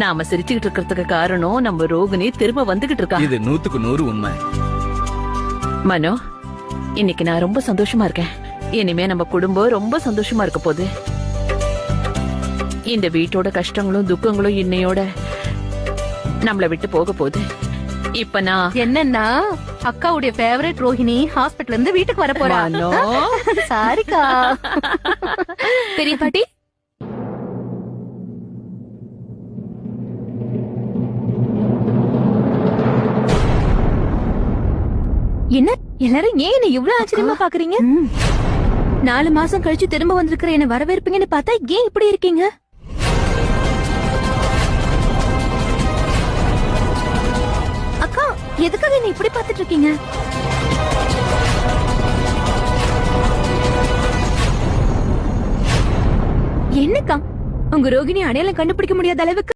நாம சிரிச்சுக்கிட்டு இருக்கிறதுக்கு காரணம் நம்ம ரோகிணி திரும்ப வந்துகிட்டு இருக்கா. இது 100க்கு 100 உண்மை. மனோ, இன்னைக்கு நான் ரொம்ப சந்தோஷமா இருக்கேன். இனிமே நம்ம குடும்பம் ரொம்ப சந்தோஷமா இருக்க போகுது. இந்த வீட்டோட கஷ்டங்களும் துக்கங்களும் இன்னையோட நம்மள விட்டு போக போகுது. இப்ப நான் என்னன்னா அக்காவுடைய ஃபேவரட் ரோஹிணி ஹாஸ்பிடல்ல இருந்து வீட்டுக்கு வர போறா. மனோ, சாரிக்கா. பெரிய பாட்டி, என்ன எல்லாரும் ஏன் என்ன இவ்ளோ ஆச்சரியமா பாக்குறீங்க? 4 மாசம் கழிச்சு திரும்ப வந்திருக்கிற என்ன வரவேற்பீங்கன்னு பார்த்தா ஏன் இப்படி இருக்கீங்க? அக்கா, எதுக்காக என்ன இப்படி பாத்துட்டு இருக்கீங்க? என்னக்கா, உங்க ரோகிணி அடையாளம் கண்டுபிடிக்க முடியாத அளவுக்கு